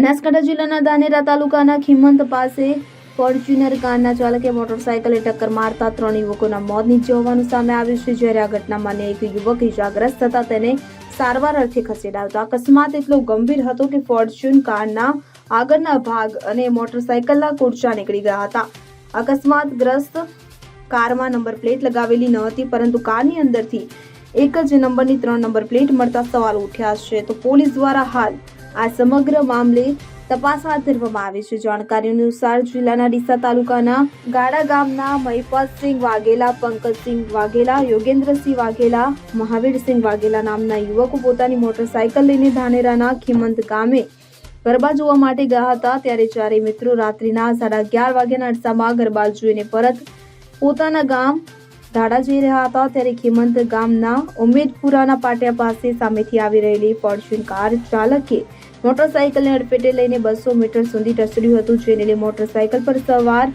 બનાસકાંઠા જિલ્લાના ધાનેરા તાલુકાના ખીમંત પાસે ફોર્ચ્યુનર કારના ચાલકે મોટરસાયકલે ટક્કર મારતા 3 યુવકોના મોત નીપજ્યા હોવાનું સામે આવ્યું છે. જ્યારે આ ઘટનામાં એક યુવક ઇજાગ્રસ્ત થતા તેને સારવાર અર્થે ખસેડાયો હતો. અકસ્માત એટલો ગંભીર હતો કે ફોર્ચ્યુન કારના આગળના ભાગ અને મોટરસાયકલના કોડચા નીકળી ગયા હતા. અકસ્માતગ્રસ્ત કારમાં નંબર પ્લેટ લગાવેલી ન હતી, પરંતુ કારની અંદરથી એક જ નંબરની 3 નંબર પ્લેટ મળતા સવાલ ઉઠ્યા છે. તો પોલીસ દ્વારા હાલ આ સમગ્ર મામલે તપાસ હાથ ધરવામાં આવી છે. જાણકારી અનુસાર જિલ્લાના ડીસા તાલુકાના ગાડા ગામના મહિપતસિંહ વાઘેલા, પંકજસિંહ વાઘેલા, યોગેન્દ્રસિંહ વાઘેલા, મહાવીરસિંહ વાઘેલા નામના યુવકો પોતાની મોટરસાયકલ લઈને ધાનેરાના ખીમંત ગામે ગરબા જોવા માટે ગયા હતા. ત્યારે ચારેય મિત્રો રાત્રિના 11:30 વાગ્યાના અરસામાં ગરબા જોઈને પરત પોતાના ગામ ધાડા જઈ રહ્યા હતા. ત્યારે ખીમંત ગામના ઉમેદપુરાના પાટિયા પાસે સામેથી આવી રહેલી ફોર્ચ્યુન કાર ચાલકે મોટરસાયકલને અડફેટે લઈને 200 મીટર સુધી ઢસડ્યું હતું. જેને લઈ મોટરસાયકલ પર સવાર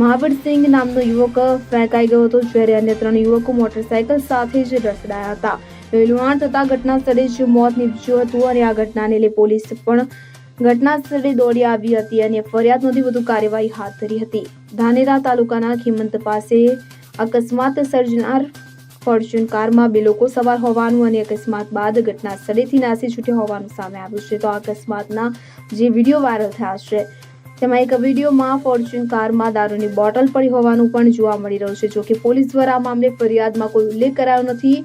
મહાવીરસિંહ નામનો યુવક ફેંકાઈ ગયો હતો. જ્યારે અન્ય 3 યુવકો મોટરસાયકલ સાથે જ ઢસડાયા હતા. વહેલુહાણ થતા ઘટના સ્થળે જ મોત નીપજ્યું હતું અને આ ઘટનાને લઈ પોલીસ પણ ઘટના સ્થળે દોડી આવી હતી અને ફરિયાદ નોંધી વધુ કાર્યવાહી હાથ ધરી હતી. ધાનેરા તાલુકાના ખીમંત પાસે અકસ્માત સર્જનાર ફોર્ચ્યુન કારમાં 2 લોકો સવાર હોવાનું અને અકસ્માત બાદ ઘટના સ્થળેથી નાસી છૂટ્યા હોવાનું સામે આવ્યું છે. તો આ અકસ્માતના જે વિડીયો વાયરલ થયા છે તેમાં એક વિડીયોમાં ફોર્ચ્યુન કારમાં દારૂની બોટલ પડી હોવાનું પણ જોવા મળી રહ્યું છે. જોકે પોલીસ દ્વારા આ મામલે ફરિયાદમાં કોઈ ઉલ્લેખ કરાયો નથી.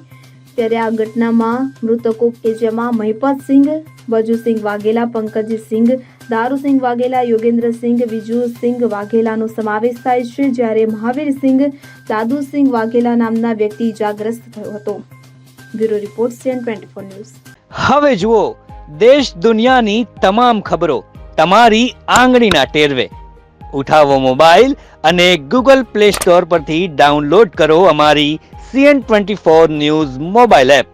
ત્યારે આ ઘટનામાં મૃતકો કે જેમાં મહિપતસિંહ, બજુસિંહ વાઘેલા, પંકજસિંહ, દારૂસિંહ વાઘેલા, યોગેન્દ્રસિંહ, વિજુસિંહ વાઘેલાનો સમાવેશ થાય છે. જ્યારે મહાવીરસિંહ, દાદુસિંહ વાઘેલા નામના વ્યક્તિ ઇજાગ્રસ્ત થયો હતો. Bureau report CN24 news. હવે જુઓ દેશ દુનિયાની તમામ ખબરો તમારી આંગળીના ટેરવે. ઉઠાવો મોબાઈલ અને Google Play Store પરથી ડાઉનલોડ કરો અમારી CN24 ન્યૂઝ મોબાઈલ એપ.